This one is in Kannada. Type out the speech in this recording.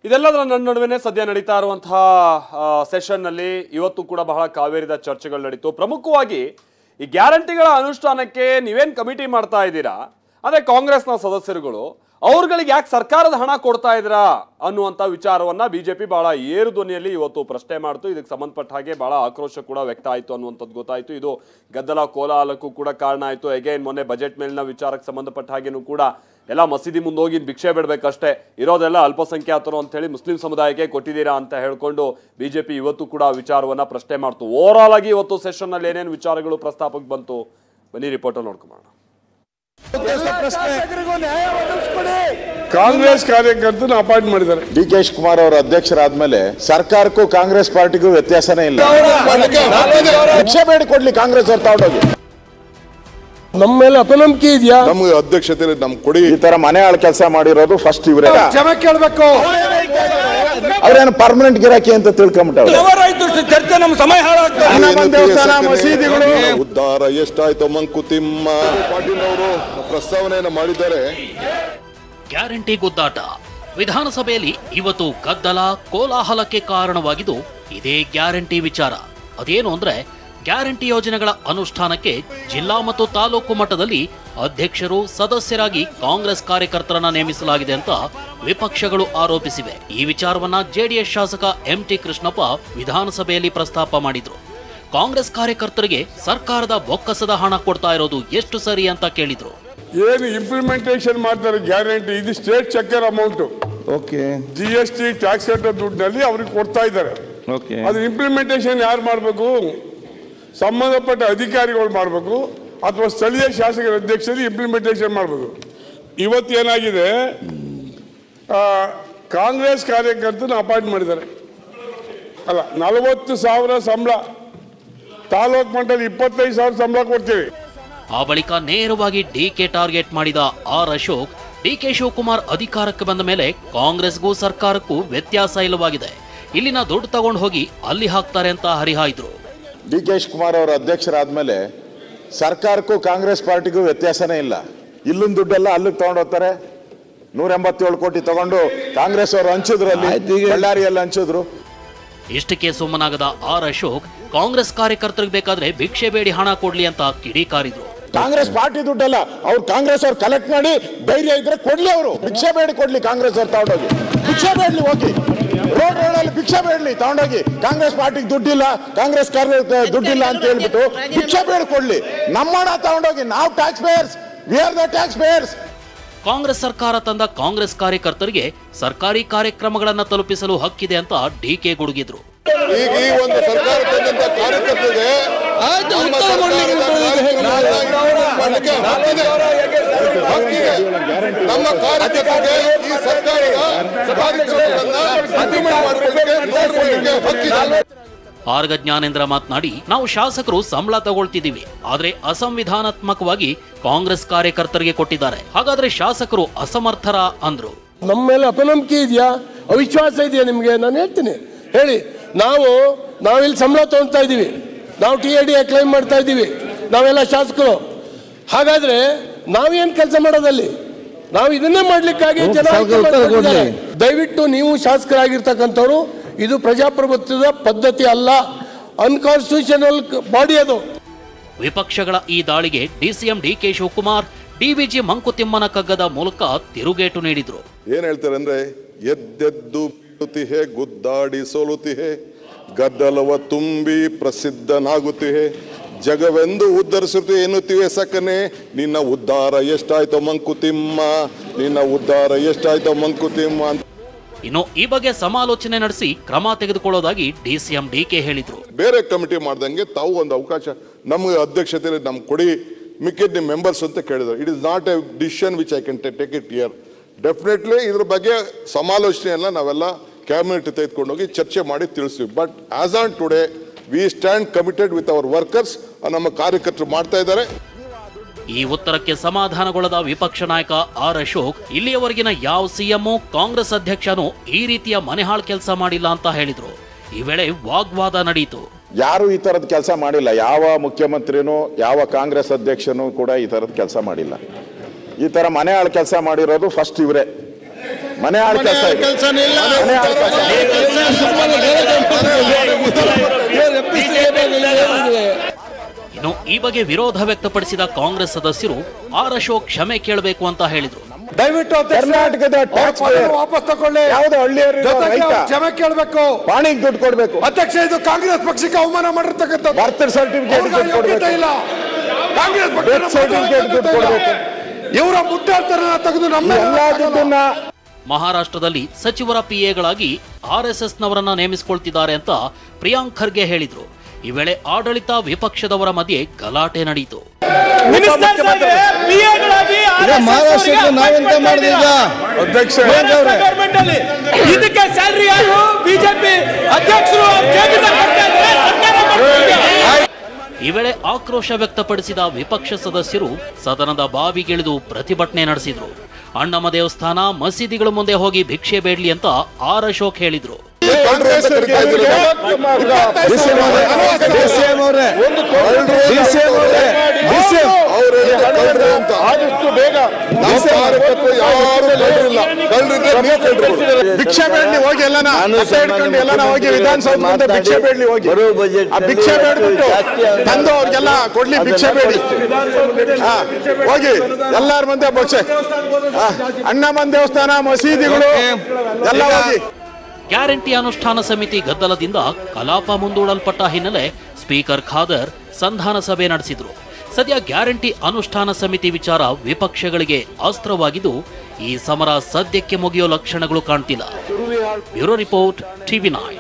ಇದೆಲ್ಲದರ ನಡುವೆ ಸದ್ಯ ನಡೀತಾ ಇರುವಂತಹ ಸೆಷನ್ನಲ್ಲಿ ಇವತ್ತು ಕೂಡ ಬಹಳ ಕಾವೇರಿದ ಚರ್ಚೆಗಳು ನಡೀತು. ಪ್ರಮುಖವಾಗಿ ಈ ಗ್ಯಾರಂಟಿಗಳ ಅನುಷ್ಠಾನಕ್ಕೆ ನೀವೇನು ಕಮಿಟಿ ಮಾಡ್ತಾ ಇದ್ದೀರಾ, ಅದೇ ಕಾಂಗ್ರೆಸ್ನ ಸದಸ್ಯರುಗಳು ಅವ್ರಗಳಿಗೆ ಯಾಕೆ ಸರ್ಕಾರದ ಹಣ ಕೊಡ್ತಾ ಇದ್ದೀರಾ ಅನ್ನುವಂಥ ವಿಚಾರವನ್ನ ಬಿಜೆಪಿ ಬಹಳ ಏರು ಧ್ವನಿಯಲ್ಲಿ ಇವತ್ತು ಪ್ರಶ್ನೆ ಮಾಡ್ತು. ಇದಕ್ಕೆ ಸಂಬಂಧಪಟ್ಟ ಹಾಗೆ ಬಹಳ ಆಕ್ರೋಶ ಕೂಡ ವ್ಯಕ್ತ ಆಯಿತು ಅನ್ನುವಂಥದ್ದು ಗೊತ್ತಾಯಿತು. ಇದು ಗದ್ದಲ ಕೋಲಾಹಲಕ್ಕೂ ಕೂಡ ಕಾರಣ ಆಯಿತು. ಅಗೇನ್ ಮೊನ್ನೆ ಬಜೆಟ್ ಮೇಲಿನ ವಿಚಾರಕ್ಕೆ ಸಂಬಂಧಪಟ್ಟ ಹಾಗೇನೂ ಕೂಡ ಎಲ್ಲ ಮಸೀದಿ ಮುಂದೆ ಹೋಗಿ ಭಿಕ್ಷೆ ಬಿಡಬೇಕಷ್ಟೇ, ಇರೋದೆಲ್ಲ ಅಲ್ಪಸಂಖ್ಯಾತರು ಅಂತ ಹೇಳಿ ಮುಸ್ಲಿಂ ಸಮುದಾಯಕ್ಕೆ ಕೊಟ್ಟಿದ್ದೀರಾ ಅಂತ ಹೇಳ್ಕೊಂಡು ಬಿಜೆಪಿ ಇವತ್ತು ಕೂಡ ವಿಚಾರವನ್ನ ಪ್ರಶ್ನೆ ಮಾಡ್ತು. ಓವರ್ ಆಲ್ ಆಗಿ ಇವತ್ತು ಸೆಷನ್ ನಲ್ಲಿ ಏನೇನು ವಿಚಾರಗಳು ಪ್ರಸ್ತಾಪಕ್ಕೆ ಬಂತು ಬನ್ನಿ ರಿಪೋರ್ಟ್ ನೋಡ್ಕೊಂಬೋಣ. ಕಾಂಗ್ರೆಸ್ ಕಾರ್ಯಕರ್ತನ ಅಪಾಯಿಂಟ್ ಮಾಡಿದ್ದಾರೆ. ಡಿ.ಕೆ. ಶಿವಕುಮಾರ್ ಅವರ ಅಧ್ಯಕ್ಷರಾದ್ಮೇಲೆ ಸರ್ಕಾರಕ್ಕೂ ಕಾಂಗ್ರೆಸ್ ಪಾರ್ಟಿಗೂ ವ್ಯತ್ಯಾಸನೇ ಇಲ್ಲ. ಭಿಕ್ಷೆ ಬೇಡಿ ಕೊಡ್ಲಿ ಕಾಂಗ್ರೆಸ್ ಅವ್ರು ತಗೊಂಡೋಗಿ. ನಮ್ಮ ಮೇಲೆ ಅಪನಂಬಿಕೆ ಇದೆಯಾ? ನಮ್ಗೆ ಅಧ್ಯಕ್ಷತೆ ನಮ್ ಕೊಡಿ. ಈ ತರ ಮನೆ ಆಳ ಕೆಲಸ ಮಾಡಿರೋದು ಫಸ್ಟ್ ಇವರೇ. ಕ್ಷಮೆ ಕೇಳಬೇಕು. ಅವ್ರೇನು ಪರ್ಮನೆಂಟ್ ಗಿರಾಕಿ ಅಂತ ತಿಳ್ಕೊಂಬಿಟ್ಟವ್ರು. ಮಸೀದಿಗಳು ಉದ್ಧಾರ ಎಷ್ಟಾಯ್ತು ಮಂಕುತಿಮ್ಮ ಪಾಟೀಲ್ ಅವರು ಪ್ರಸ್ತಾವನೆಯನ್ನು ಮಾಡಿದ್ದಾರೆ. ಗ್ಯಾರಂಟಿ ಗುದ್ದಾಟ ವಿಧಾನಸಭೆಯಲ್ಲಿ ಇವತ್ತು ಗದ್ದಲ ಕೋಲಾಹಲಕ್ಕೆ ಕಾರಣವಾಗಿದ್ದು ಇದೇ ಗ್ಯಾರಂಟಿ ವಿಚಾರ. ಅದೇನು ಅಂದ್ರೆ ಗ್ಯಾರಂಟಿ ಯೋಜನೆಗಳ ಅನುಷ್ಠಾನಕ್ಕೆ ಜಿಲ್ಲಾ ಮತ್ತು ತಾಲೂಕು ಮಟ್ಟದಲ್ಲಿ ಅಧ್ಯಕ್ಷರು ಸದಸ್ಯರಾಗಿ ಕಾಂಗ್ರೆಸ್ ಕಾರ್ಯಕರ್ತರನ್ನ ನೇಮಿಸಲಾಗಿದೆ ಅಂತ ವಿಪಕ್ಷಗಳು ಆರೋಪಿಸಿವೆ. ಈ ವಿಚಾರವನ್ನ ಜೆಡಿಎಸ್ ಶಾಸಕ ಎಂಟಿ ಕೃಷ್ಣಪ್ಪ ವಿಧಾನಸಭೆಯಲ್ಲಿ ಪ್ರಸ್ತಾಪ ಮಾಡಿದ್ರು. ಕಾಂಗ್ರೆಸ್ ಕಾರ್ಯಕರ್ತರಿಗೆ ಸರ್ಕಾರದ ಬೊಕ್ಕಸದ ಹಣ ಕೊಡ್ತಾ ಇರೋದು ಎಷ್ಟು ಸರಿ ಅಂತ ಕೇಳಿದ್ರು. ಏನು ಇಂಪ್ಲಿಮೆಂಟೇಷನ್ ಮಾಡ್ತಾರೆ ಗ್ಯಾರಂಟಿ, ಇದು state checker amount. GST tax ಕಟ್ಟೋ ದುಡ್ಡಿನಲ್ಲಿ ಅವ್ರಿಗೆ ಕೊಡ್ತಾ ಇದ್ದಾರೆ. ಅದು ಇಂಪ್ಲಿಮೆಂಟೇಷನ್ ಯಾರು ಮಾಡಬೇಕು? ಸಂಬಂಧಪಟ್ಟ ಅಧಿಕಾರಿಗಳು ಮಾಡಬೇಕು ಅಥವಾ ಸ್ಥಳೀಯ ಶಾಸಕರ ಅಧ್ಯಕ್ಷರು ಇಂಪ್ಲಿಮೆಂಟೇಷನ್ ಮಾಡಬೇಕು. ಇವತ್ತೇನಾಗಿದೆ, ಕಾಂಗ್ರೆಸ್ ಕಾರ್ಯಕರ್ತನ ಅಪಾಯಿಂಟ್ ಮಾಡಿದ್ದಾರೆ. ಅಲ್ಲ, 40,000 ಸಂಬಳ, ತಾಲೂಕು ಮಟ್ಟದಲ್ಲಿ 25,000 ಸಂಬಳ ಕೊಡ್ತೀವಿ. ಆ ಬಳಿಕ ನೇರವಾಗಿ ಡಿಕೆ ಟಾರ್ಗೆಟ್ ಮಾಡಿದ ಆರ್ ಅಶೋಕ್, ಡಿಕೆ ಶಿವಕುಮಾರ್ ಅಧಿಕಾರಕ್ಕೆ ಬಂದ ಮೇಲೆ ಕಾಂಗ್ರೆಸ್ಗೂ ಸರ್ಕಾರಕ್ಕೂ ವ್ಯತ್ಯಾಸ ಇಲ್ಲವಾಗಿದೆ, ಇಲ್ಲಿನ ದುಡ್ಡು ತಗೊಂಡು ಹೋಗಿ ಅಲ್ಲಿ ಹಾಕ್ತಾರೆ ಅಂತ ಹರಿಹಾಯ್ದ್ರು. ಡಿ.ಕೆ. ಶಿವಕುಮಾರ್ ಅವರ ಅಧ್ಯಕ್ಷರಾದ್ಮೇಲೆ ಸರ್ಕಾರಕ್ಕೂ ಕಾಂಗ್ರೆಸ್ ಪಾರ್ಟಿಗೂ ವ್ಯತ್ಯಾಸನೇ ಇಲ್ಲ. ಇಲ್ಲಿನ ದುಡ್ಡೆಲ್ಲ ಅಲ್ಲಿಗೆ ತಗೊಂಡು ಹೋಗ್ತಾರೆ. 187 ಕೋಟಿ ತಗೊಂಡು ಕಾಂಗ್ರೆಸ್ ಅವರು ಹಂಚಿದ್ರಲ್ಲಿ, ಬಳ್ಳಾರಿಯಲ್ಲಿ ಹಂಚಿದ್ರು. ಇಷ್ಟಕ್ಕೆ ಸುಮ್ಮನಾಗದ ಆರ್ ಅಶೋಕ್ ಕಾಂಗ್ರೆಸ್ ಕಾರ್ಯಕರ್ತರಿಗೆ ಬೇಕಾದ್ರೆ ಭಿಕ್ಷೆ ಬೇಡಿ ಹಣ ಕೊಡ್ಲಿ ಅಂತ ಕಿಡಿಕಾರಿದ್ರು. ಕಾಂಗ್ರೆಸ್ ಪಾರ್ಟಿ ದುಡ್ಡಲ್ಲ, ಅವ್ರು ಕಾಂಗ್ರೆಸ್ ಅವ್ರು ಕಲೆಕ್ಟ್ ಮಾಡಿ ಧೈರ್ಯ ಇದ್ರೆ ಕೊಡ್ಲಿ, ಅವರು ಭಿಕ್ಷೆ ಬೇಡಿ ಕೊಡ್ಲಿ. ಕಾಂಗ್ರೆಸ್ ಅವ್ರು ತಗೊಂಡೋಗಿ ಭಿಕ್ಷೆ ಬೇಡ್ಲಿ, ಹೋಗಿ ರೋಡಲ್ಲಿ ಭಿಕ್ಷೆ ಬೇಡ್ಲಿ ತಗೊಂಡೋಗಿ. ಕಾಂಗ್ರೆಸ್ ಪಾರ್ಟಿಗೆ ದುಡ್ಡಿಲ್ಲ, ಕಾಂಗ್ರೆಸ್ ದುಡ್ಡಿಲ್ಲ ಅಂತ ಹೇಳ್ಬಿಟ್ಟು ಭಿಕ್ಷೆ ಬೇಡಿ ಕೊಡ್ಲಿ. ನಮ್ಮ ಹಣ ತಗೊಂಡೋಗಿ, ನಾವು tax payers, we are the tax payers. Congress ಸರ್ಕಾರ ತಂದ ಕಾಂಗ್ರೆಸ್ ಕಾರ್ಯಕರ್ತರಿಗೆ ಸರ್ಕಾರಿ ಕಾರ್ಯಕ್ರಮಗಳನ್ನ ತಲುಪಿಸಲು ಹಕ್ಕಿದೆ ಅಂತ ಡಿಕೆ ಗುಡುಗಿದ್ರು. ಈಗ ಈ ಒಂದು ಸರ್ಕಾರ ತಂದಂತ ಕಾರ್ಯಕರ್ತರಿಗೆ ನಮ್ಮ ಕಾರ್ಯಕರ್ತರಿಗೆ ಈ ಸರ್ಕಾರದ ಕಾರ್ಯಕ್ರಮಗಳನ್ನ ಹಕ್ಕಿದೆ. ಆರ್ಗ ಜ್ಞಾನೇಂದ್ರ ಮಾತನಾಡಿ, ನಾವು ಶಾಸಕರು ಸಂಬಳ ತಗೊಳ್ತಿದ್ದೀವಿ, ಆದ್ರೆ ಅಸಂವಿಧಾನಾತ್ಮಕವಾಗಿ ಕಾಂಗ್ರೆಸ್ ಕಾರ್ಯಕರ್ತರಿಗೆ ಕೊಟ್ಟಿದ್ದಾರೆ, ಹಾಗಾದ್ರೆ ಶಾಸಕರು ಅಸಮರ್ಥರ ಅಂದ್ರು. ನಮ್ಮ ಮೇಲೆ ಅಪನಂಬಿಕೆ ಇದೆಯಾ, ಅವಿಶ್ವಾಸ ಇದೆಯಾ ನಿಮ್ಗೆ? ನಾನು ಹೇಳ್ತೀನಿ, ಹೇಳಿ. ನಾವಿಲ್ಲಿ ಸಂಬಳ ತಗೊಳ್ತಾ ಇದ್ದೀವಿ, ನಾವು TAD ಕ್ಲೈಮ್ ಮಾಡ್ತಾ ಇದ್ದೀವಿ, ನಾವೆಲ್ಲ ಶಾಸಕರು. ಹಾಗಾದ್ರೆ ನಾವೇನ್ ಕೆಲಸ ಮಾಡೋದಲ್ಲಿ? ನಾವು ಇದನ್ನೇ ಮಾಡ್ಲಿಕ್ಕಾಗಿ ಜನ ದಯವಿಟ್ಟು ನೀವು ಶಾಸಕರಾಗಿರ್ತಕ್ಕಂಥವ್ರು, ಇದು ಪ್ರಜಾಪ್ರಭುತ್ವದ ಪದ್ಧತಿ ಅಲ್ಲ, ಅನ್ಕಾನ್ಸ್ಟಿಟ್ಯೂಷನಲ್ ಬಾಡಿ ಅದು. ವಿಪಕ್ಷಗಳ ಈ ದಾಳಿಗೆ ಡಿಸಿಎಂ ಡಿಕೆ ಶಿವಕುಮಾರ್ ಡಿವಿಜಿ ಮಂಕುತಿಮ್ಮನ ಕಗ್ಗದ ಮೂಲಕ ತಿರುಗೇಟು ನೀಡಿದ್ರು. ಏನ್ ಹೇಳ್ತಾರೆ ಅಂದ್ರೆ, ಎದ್ದೆದ್ದು ಬೀಳುತ್ತಿಹೆ, ಗುದ್ದಾಡಿ ಸೋಲುತ್ತಿಹೆ, ಗದ್ದಲವ ತುಂಬಿ ಪ್ರಸಿದ್ಧನಾಗುತ್ತಿಹೆ, ಜಗವೆಂದು ಉದ್ಧರಿಸುತ್ತೆ ಎನ್ನುತ್ತಿವೆ ಸಕನೆ, ನಿನ್ನ ಉದ್ಧಾರ ಎಷ್ಟಾಯ್ತೋ ಮಂಕುತಿಮ್ಮ, ನಿನ್ನ ಉದ್ಧಾರ ಎಷ್ಟಾಯ್ತೋ ಮಂಕುತಿಮ್ಮ ಅಂತ. ಇನ್ನು ಈ ಬಗ್ಗೆ ಸಮಾಲೋಚನೆ ನಡೆಸಿ ಕ್ರಮ ತೆಗೆದುಕೊಳ್ಳೋದಾಗಿ ಡಿಸಿಎಂ ಡಿಕೆ ಹೇಳಿದ್ರು. ಬೇರೆ ಕಮಿಟಿ ಮಾಡ್ದಂಗೆ ತಾವು ಒಂದು ಅವಕಾಶ ನಮ್ಗೆ ಅಧ್ಯಕ್ಷತೆಯಲ್ಲಿ ನಮ್ಗೆ ಕೊಡಿ, ಮಿಕ್ಕಿದ ನಿಮ್ಮ ಮೆಂಬರ್ಸ್ ಅಂತ ಕೇಳಿದ್ರು. It is not a decision which I can take it here. Definitely ಇದ್ರ ಬಗ್ಗೆ ಸಮಾಲೋಚನೆಯನ್ನ ನಾವೆಲ್ಲ ಕ್ಯಾಬಿನೆಟ್ ತೆಗೆದುಕೊಂಡೋಗಿ ಚರ್ಚೆ ಮಾಡಿ ತಿಳಿಸ್ತೀವಿ. But as on today we stand committed with our workers. ನಮ್ಮ ಕಾರ್ಯಕರ್ತರು ಮಾಡ್ತಾ ಇದ್ದಾರೆ. ಈ ಉತ್ತರಕ್ಕೆ ಸಮಾಧಾನಗೊಳ್ಳದ ವಿಪಕ್ಷ ನಾಯಕ ಆರ್ ಅಶೋಕ್, ಇಲ್ಲಿಯವರೆಗಿನ ಯಾವ ಸಿಎಂ ಕಾಂಗ್ರೆಸ್ ಅಧ್ಯಕ್ಷನೂ ಈ ರೀತಿಯ ಮನೆಹಾಳ್ ಕೆಲಸ ಮಾಡಿಲ್ಲ ಅಂತ ಹೇಳಿದ್ರು. ಈ ವೇಳೆ ವಾಗ್ವಾದ ನಡೆಯಿತು. ಯಾರು ಈ ತರದ ಕೆಲಸ ಮಾಡಿಲ್ಲ, ಯಾವ ಮುಖ್ಯಮಂತ್ರಿನೂ ಯಾವ ಕಾಂಗ್ರೆಸ್ ಅಧ್ಯಕ್ಷನೂ ಕೂಡ ಈ ತರದ ಕೆಲಸ ಮಾಡಿಲ್ಲ. ಈ ತರ ಮನೆ ಆಳ ಕೆಲಸ ಮಾಡಿರೋದು ಫಸ್ಟ್ ಇವರೇ. ಮನೆ ಹಾಳು ಕೆಲಸನೇ ಇಲ್ಲ. ಮನೆ ಹಾಳು ಇನ್ನು ಈ ಬಗ್ಗೆ ವಿರೋಧ ವ್ಯಕ್ತಪಡಿಸಿದ ಕಾಂಗ್ರೆಸ್ ಸದಸ್ಯರು ಆರ್ ಅಶೋಕ್ ಕ್ಷಮೆ ಕೇಳಬೇಕು ಅಂತ ಹೇಳಿದ್ರು. ದಯವಿಟ್ಟು ಕರ್ನಾಟಕದ ಟ್ಯಾಕ್ಸ್ ವಾಪಸ್ ತಗೊಳ್ಳಿ. ಯಾವ್ದು ಹಳ್ಳಿಯವರು ಕ್ಷಮೆ ಕೇಳಬೇಕು. ಪಾಣಿಗೆ ದುಡ್ಡು ಕೊಡ್ಬೇಕು. ಅಧ್ಯಕ್ಷ, ಇದು ಕಾಂಗ್ರೆಸ್ ಪಕ್ಷಕ್ಕೆ ಅವಮಾನ ಮಾಡಿರ್ತಕ್ಕಂಥ ಬರ್ತ್ ಸರ್ಟಿಫಿಕೇಟ್ ಇಲ್ಲ. ಕಾಂಗ್ರೆಸ್ ಸರ್ಟಿಫಿಕೇಟ್ ದುಡ್ಡು ಕೊಡ್ಬೇಕು. ಇವರ ಮುಟ್ಟಾಳ್ತನ ತೆಗೆದು ನಮ್ಮ ಎಲ್ಲಾ ದುಡ್ಡನ್ನ ಮಹಾರಾಷ್ಟ್ರದಲ್ಲಿ ಸಚಿವರ ಪಿಎಗಳಾಗಿ ಆರ್ಎಸ್ಎಸ್ನವರನ್ನ ನೇಮಿಸಿಕೊಳ್ತಿದ್ದಾರೆ ಅಂತ ಪ್ರಿಯಾಂಕ್ ಖರ್ಗೆ ಹೇಳಿದ್ರು. ಈ ವೇಳೆ ಆಡಳಿತ ವಿಪಕ್ಷದವರ ಮಧ್ಯೆ ಗಲಾಟೆ ನಡೆಯಿತು. ಮಹಾರಾಷ್ಟ್ರಕ್ಕೆ ನಾವೆಂತ ಮಾಡಿದ ಅಧ್ಯಕ್ಷ ಇದಕ್ಕೆ ಸ್ಯಾಲರಿ ಯಾರು? ಬಿಜೆಪಿ ಅಧ್ಯಕ್ಷರು. ಈ ವೇಳೆ ಆಕ್ರೋಶ ವ್ಯಕ್ತಪಡಿಸಿದ ವಿಪಕ್ಷ ಸದಸ್ಯರು ಸದನದ ಬಾವಿಗಿಳಿದು ಪ್ರತಿಭಟನೆ ನಡೆಸಿದ್ರು. ಅಣ್ಣಮ್ಮ ದೇವಸ್ಥಾನ, ಮಸೀದಿಗಳ ಮುಂದೆ ಹೋಗಿ ಭಿಕ್ಷೆ ಬೇಡ್ಲಿ ಅಂತ ಆರ್ ಅಶೋಕ್ ಹೇಳಿದ್ರು. ಆದಷ್ಟು ಬೇಗ ಭಿಕ್ಷೆ ಬೇಡ್ಲಿ ಹೋಗಿ ಎಲ್ಲನ ಹಿಡ್ಕೊಂಡು ಎಲ್ಲನ ಹೋಗಿ ವಿಧಾನಸೌಧ ಮುಂದೆ ಭಿಕ್ಷೆ ಬೇಡ್ಲಿ ಹೋಗಿ ಆ ಭಿಕ್ಷೆ ಬೇಡ್ಬಿಟ್ಟು ತಂದು ಅವ್ರಿಗೆಲ್ಲ ಕೊಡ್ಲಿ ಭಿಕ್ಷೆ ಬೇಡಿ ಹೋಗಿ ಎಲ್ಲಾರ ಮುಂದೆ ಭಿಕ್ಷೆ. ಅಣ್ಣಮ್ಮನ ದೇವಸ್ಥಾನ, ಮಸೀದಿಗಳು ಎಲ್ಲ ಹೋಗಿ. ಗ್ಯಾರಂಟಿ ಅನುಷ್ಠಾನ ಸಮಿತಿ ಗದ್ದಲದಿಂದ ಕಲಾಪ ಮುಂದೂಡಲ್ಪಟ್ಟ ಹಿನ್ನೆಲೆ ಸ್ಪೀಕರ್ ಖಾದರ್ ಸಂಧಾನ ಸಭೆ ನಡೆಸಿದ್ರು. ಸದ್ಯ ಗ್ಯಾರಂಟಿ ಅನುಷ್ಠಾನ ಸಮಿತಿ ವಿಚಾರ ವಿಪಕ್ಷಗಳಿಗೆ ಅಸ್ತ್ರವಾಗಿದ್ದು ಈ ಸಮರ ಸದ್ಯಕ್ಕೆ ಮುಗಿಯೋ ಲಕ್ಷಣಗಳು ಕಾಣ್ತಿಲ್ಲ. Bureau report, TV9.